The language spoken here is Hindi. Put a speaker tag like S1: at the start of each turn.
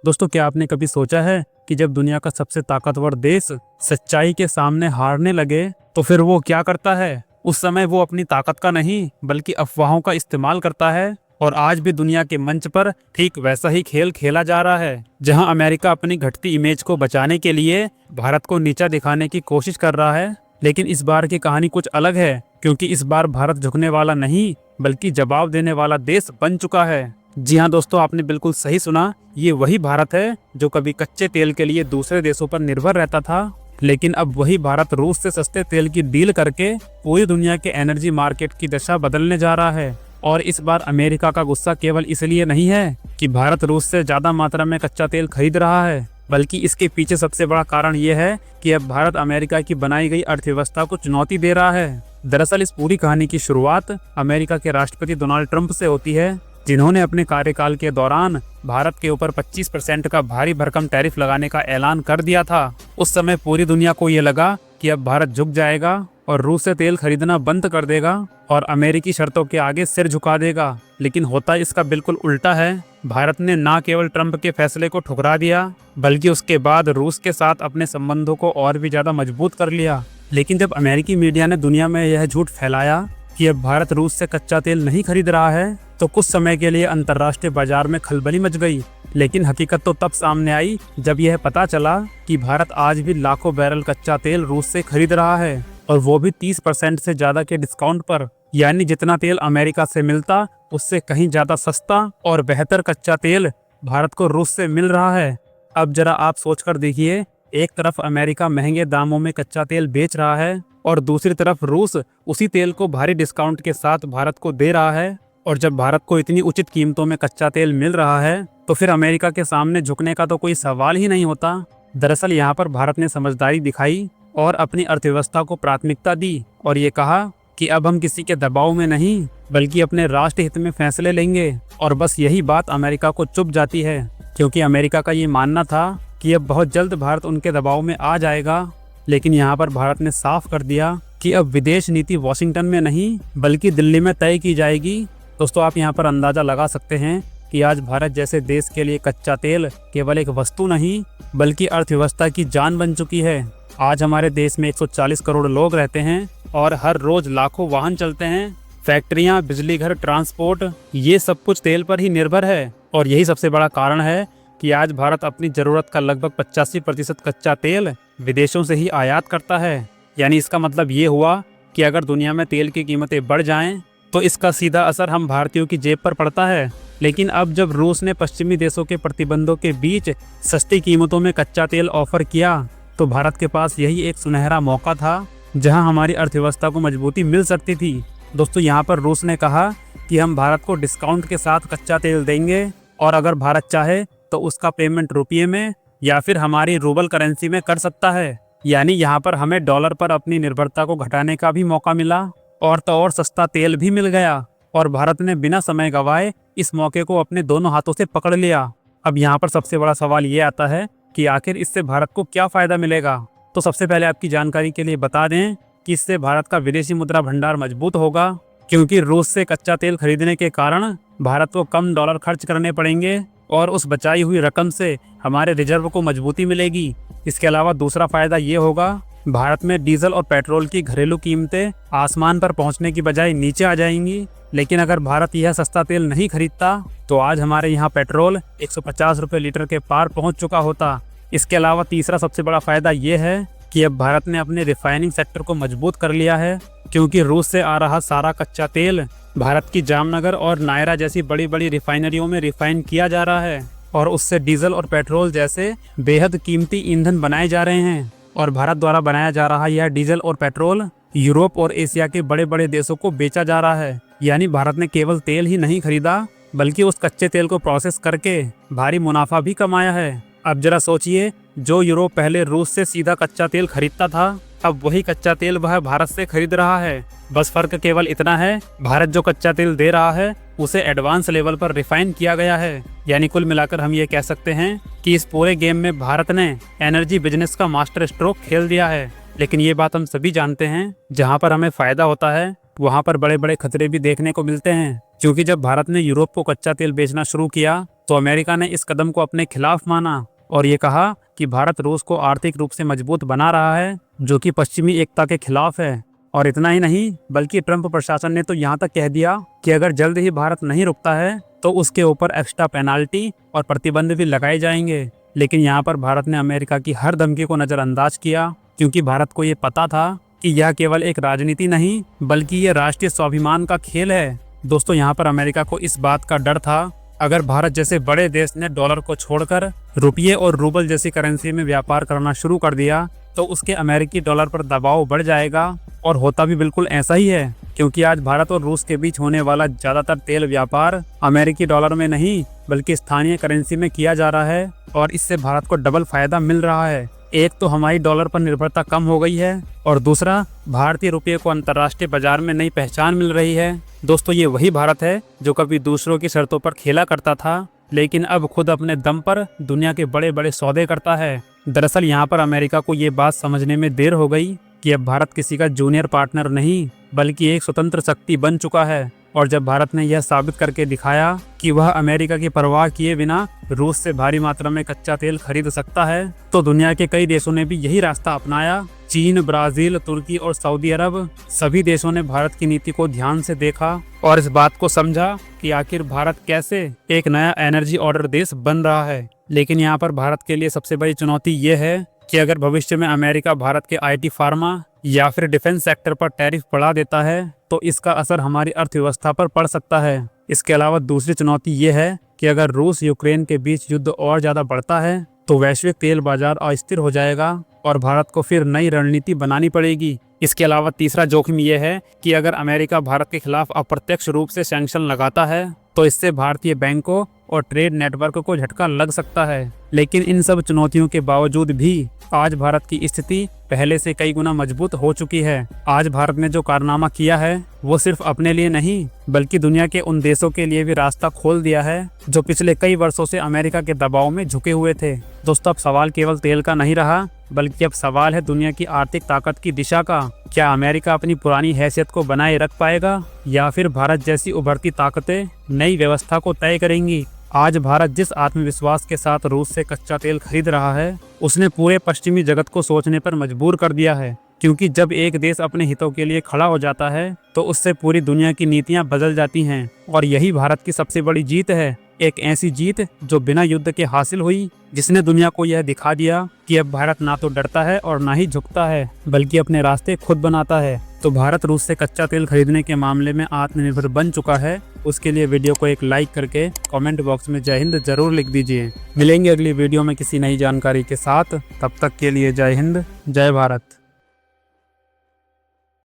S1: दोस्तों, क्या आपने कभी सोचा है कि जब दुनिया का सबसे ताकतवर देश सच्चाई के सामने हारने लगे तो फिर वो क्या करता है? उस समय वो अपनी ताकत का नहीं बल्कि अफवाहों का इस्तेमाल करता है। और आज भी दुनिया के मंच पर ठीक वैसा ही खेल खेला जा रहा है, जहां अमेरिका अपनी घटती इमेज को बचाने के लिए भारत को नीचा दिखाने की कोशिश कर रहा है। लेकिन इस बार की कहानी कुछ अलग है, क्योंकि इस बार भारत झुकने वाला नहीं बल्कि जवाब देने वाला देश बन चुका है। जी हाँ दोस्तों, आपने बिल्कुल सही सुना। ये वही भारत है जो कभी कच्चे तेल के लिए दूसरे देशों पर निर्भर रहता था, लेकिन अब वही भारत रूस से सस्ते तेल की डील करके पूरी दुनिया के एनर्जी मार्केट की दशा बदलने जा रहा है। और इस बार अमेरिका का गुस्सा केवल इसलिए नहीं है कि भारत रूस से ज्यादा मात्रा में कच्चा तेल खरीद रहा है, बल्कि इसके पीछे सबसे बड़ा कारण ये है कि अब भारत अमेरिका की बनाई गई अर्थव्यवस्था को चुनौती दे रहा है। दरअसल इस पूरी कहानी की शुरुआत अमेरिका के राष्ट्रपति डोनाल्ड ट्रंप से होती है, जिन्होंने अपने कार्यकाल के दौरान भारत के ऊपर 25% का भारी भरकम टैरिफ लगाने का ऐलान कर दिया था। उस समय पूरी दुनिया को ये लगा कि अब भारत झुक जाएगा और रूस से तेल खरीदना बंद कर देगा और अमेरिकी शर्तों के आगे सिर झुका देगा। लेकिन होता इसका बिल्कुल उल्टा है। भारत ने न केवल ट्रंप के फैसले को ठुकरा दिया, बल्कि उसके बाद रूस के साथ अपने संबंधों को और भी ज्यादा मजबूत कर लिया। लेकिन जब अमेरिकी मीडिया ने दुनिया में यह झूठ फैलाया कि अब भारत रूस से कच्चा तेल नहीं खरीद रहा है, तो कुछ समय के लिए अंतर्राष्ट्रीय बाजार में खलबली मच गई। लेकिन हकीकत तो तब सामने आई जब यह पता चला कि भारत आज भी लाखों बैरल कच्चा तेल रूस से खरीद रहा है, और वो भी 30% से ज्यादा के डिस्काउंट पर। यानी जितना तेल अमेरिका से मिलता उससे कहीं ज्यादा सस्ता और बेहतर कच्चा तेल भारत को रूस से मिल रहा है। अब जरा आप सोचकर देखिए, एक तरफ अमेरिका महंगे दामों में कच्चा तेल बेच रहा है और दूसरी तरफ रूस उसी तेल को भारी डिस्काउंट के साथ भारत को दे रहा है। और जब भारत को इतनी उचित कीमतों में कच्चा तेल मिल रहा है तो फिर अमेरिका के सामने झुकने का तो कोई सवाल ही नहीं होता। दरअसल यहाँ पर भारत ने समझदारी दिखाई और अपनी अर्थव्यवस्था को प्राथमिकता दी और ये कहा कि अब हम किसी के दबाव में नहीं बल्कि अपने राष्ट्र हित में फैसले लेंगे। और बस यही बात अमेरिका को चुभ जाती है, क्योंकि अमेरिका का ये मानना था कि अब बहुत जल्द भारत उनके दबाव में आ जाएगा। लेकिन यहाँ पर भारत ने साफ कर दिया कि अब विदेश नीति वॉशिंगटन में नहीं बल्कि दिल्ली में तय की जाएगी। दोस्तों, आप यहाँ पर अंदाजा लगा सकते हैं कि आज भारत जैसे देश के लिए कच्चा तेल केवल एक वस्तु नहीं बल्कि अर्थव्यवस्था की जान बन चुकी है। आज हमारे देश में 140 करोड़ लोग रहते हैं और हर रोज लाखों वाहन चलते हैं। फैक्ट्रियां, बिजली घर, ट्रांसपोर्ट, ये सब कुछ तेल पर ही निर्भर है। और यही सबसे बड़ा कारण है कि आज भारत अपनी जरूरत का लगभग 85% कच्चा तेल विदेशों से ही आयात करता है। यानी इसका मतलब ये हुआ कि अगर दुनिया में तेल की कीमतें बढ़ जाएं तो इसका सीधा असर हम भारतीयों की जेब पर पड़ता है। लेकिन अब जब रूस ने पश्चिमी देशों के प्रतिबंधों के बीच सस्ती कीमतों में कच्चा तेल ऑफर किया तो भारत के पास यही एक सुनहरा मौका था जहां हमारी अर्थव्यवस्था को मजबूती मिल सकती थी। दोस्तों, यहाँ पर रूस ने कहा कि हम भारत को डिस्काउंट के साथ कच्चा तेल देंगे और अगर भारत चाहे तो उसका पेमेंट रुपये में या फिर हमारी रूबल करेंसी में कर सकता है। यानी यहाँ पर हमें डॉलर पर अपनी निर्भरता को घटाने का भी मौका मिला और तो और सस्ता तेल भी मिल गया। और भारत ने बिना समय गंवाए इस मौके को अपने दोनों हाथों से पकड़ लिया। अब यहाँ पर सबसे बड़ा सवाल ये आता है कि आखिर इससे भारत को क्या फायदा मिलेगा। तो सबसे पहले आपकी जानकारी के लिए बता दें कि इससे भारत का विदेशी मुद्रा भंडार मजबूत होगा, क्योंकि रूस से कच्चा तेल खरीदने के कारण भारत को कम डॉलर खर्च करने पड़ेंगे और उस बचाई हुई रकम से हमारे रिजर्व को मजबूती मिलेगी। इसके अलावा दूसरा फायदा ये होगा, भारत में डीजल और पेट्रोल की घरेलू कीमतें आसमान पर पहुंचने की बजाय नीचे आ जाएंगी। लेकिन अगर भारत यह सस्ता तेल नहीं खरीदता तो आज हमारे यहाँ पेट्रोल 150 रुपये लीटर के पार पहुंच चुका होता। इसके अलावा तीसरा सबसे बड़ा फायदा ये है कि अब भारत ने अपने रिफाइनिंग सेक्टर को मजबूत कर लिया है, क्योंकि रूस से आ रहा सारा कच्चा तेल भारत की जामनगर और नायरा जैसी बड़ी बड़ी रिफाइनरियों में रिफाइन किया जा रहा है और उससे डीजल और पेट्रोल जैसे बेहद कीमती ईंधन बनाए जा रहे हैं। और भारत द्वारा बनाया जा रहा यह डीजल और पेट्रोल यूरोप और एशिया के बड़े बड़े देशों को बेचा जा रहा है। यानी भारत ने केवल तेल ही नहीं खरीदा बल्कि उस कच्चे तेल को प्रोसेस करके भारी मुनाफा भी कमाया है। अब जरा सोचिए, जो यूरोप पहले रूस से सीधा कच्चा तेल खरीदता था, अब वही कच्चा तेल वह भारत से खरीद रहा है। बस फर्क केवल इतना है, भारत जो कच्चा तेल दे रहा है उसे एडवांस लेवल पर रिफाइन किया गया है। यानी कुल मिलाकर हम ये कह सकते हैं कि इस पूरे गेम में भारत ने एनर्जी बिजनेस का मास्टर स्ट्रोक खेल दिया है। लेकिन ये बात हम सभी जानते हैं, जहाँ पर हमें फायदा होता है वहाँ पर बड़े बड़े खतरे भी देखने को मिलते हैं। क्योंकि जब भारत ने यूरोप को कच्चा तेल बेचना शुरू किया तो अमेरिका ने इस कदम को अपने खिलाफ माना और ये कहा कि भारत रूस को आर्थिक रूप से मजबूत बना रहा है, जो कि पश्चिमी एकता के खिलाफ है। और इतना ही नहीं, बल्कि ट्रंप प्रशासन ने तो यहाँ तक कह दिया कि अगर जल्द ही भारत नहीं रुकता है तो उसके ऊपर एक्स्ट्रा पेनाल्टी और प्रतिबंध भी लगाए जाएंगे। लेकिन यहाँ पर भारत ने अमेरिका की हर धमकी को नज़रअंदाज किया, क्योंकि भारत को ये पता था कि यह केवल एक राजनीति नहीं बल्कि ये राष्ट्रीय स्वाभिमान का खेल है। दोस्तों, यहाँ पर अमेरिका को इस बात का डर था, अगर भारत जैसे बड़े देश ने डॉलर को छोड़कर रुपये और रूबल जैसी करेंसी में व्यापार करना शुरू कर दिया तो उसके अमेरिकी डॉलर पर दबाव बढ़ जाएगा। और होता भी बिल्कुल ऐसा ही है, क्योंकि आज भारत और रूस के बीच होने वाला ज़्यादातर तेल व्यापार अमेरिकी डॉलर में नहीं बल्कि स्थानीय करेंसी में किया जा रहा है और इससे भारत को डबल फायदा मिल रहा है। एक तो हमारी डॉलर पर निर्भरता कम हो गई है और दूसरा भारतीय रुपये को अंतर्राष्ट्रीय बाजार में नई पहचान मिल रही है। दोस्तों, ये वही भारत है जो कभी दूसरों की शर्तों पर खेला करता था, लेकिन अब खुद अपने दम पर दुनिया के बड़े बड़े सौदे करता है। दरअसल यहाँ पर अमेरिका को ये बात समझने में देर हो गई कि अब भारत किसी का जूनियर पार्टनर नहीं बल्कि एक स्वतंत्र शक्ति बन चुका है। और जब भारत ने यह साबित करके दिखाया कि वह अमेरिका की परवाह किए बिना रूस से भारी मात्रा में कच्चा तेल खरीद सकता है, तो दुनिया के कई देशों ने भी यही रास्ता अपनाया। चीन, ब्राजील, तुर्की और सऊदी अरब सभी देशों ने भारत की नीति को ध्यान से देखा और इस बात को समझा कि आखिर भारत कैसे एक नया एनर्जी ऑर्डर देश बन रहा है। लेकिन यहाँ पर भारत के लिए सबसे बड़ी चुनौती ये है कि अगर भविष्य में अमेरिका भारत के IT, फार्मा या फिर डिफेंस सेक्टर पर टैरिफ बढ़ा देता है तो इसका असर हमारी अर्थव्यवस्था पर पड़ सकता है। इसके अलावा दूसरी चुनौती ये है कि अगर रूस यूक्रेन के बीच युद्ध और ज़्यादा बढ़ता है तो वैश्विक तेल बाजार अस्थिर हो जाएगा और भारत को फिर नई रणनीति बनानी पड़ेगी। इसके अलावा तीसरा जोखिम ये है कि अगर अमेरिका भारत के खिलाफ अप्रत्यक्ष रूप से सैंक्शन लगाता है तो इससे भारतीय बैंकों और ट्रेड नेटवर्क को झटका लग सकता है। लेकिन इन सब चुनौतियों के बावजूद भी आज भारत की स्थिति पहले से कई गुना मजबूत हो चुकी है। आज भारत ने जो कारनामा किया है वो सिर्फ अपने लिए नहीं बल्कि दुनिया के उन देशों के लिए भी रास्ता खोल दिया है जो पिछले कई वर्षों से अमेरिका के दबाव में झुके हुए थे। दोस्तों, अब सवाल केवल तेल का नहीं रहा बल्कि अब सवाल है दुनिया की आर्थिक ताकत की दिशा का। क्या अमेरिका अपनी पुरानी हैसियत को बनाए रख पाएगा या फिर भारत जैसी उभरती ताकतें नई व्यवस्था को तय करेंगी? आज भारत जिस आत्मविश्वास के साथ रूस से कच्चा तेल खरीद रहा है उसने पूरे पश्चिमी जगत को सोचने पर मजबूर कर दिया है, क्योंकि जब एक देश अपने हितों के लिए खड़ा हो जाता है तो उससे पूरी दुनिया की नीतियां बदल जाती हैं। और यही भारत की सबसे बड़ी जीत है, एक ऐसी जीत जो बिना युद्ध के हासिल हुई, जिसने दुनिया को यह दिखा दिया कि अब भारत ना तो डरता है और ना ही झुकता है बल्कि अपने रास्ते खुद बनाता है। तो भारत रूस से कच्चा तेल खरीदने के मामले में आत्मनिर्भर बन चुका है। उसके लिए वीडियो को एक लाइक करके कमेंट बॉक्स में जय हिंद जरूर लिख दीजिए। मिलेंगे अगली वीडियो में किसी नई जानकारी के साथ। तब तक के लिए जय हिंद, जय भारत।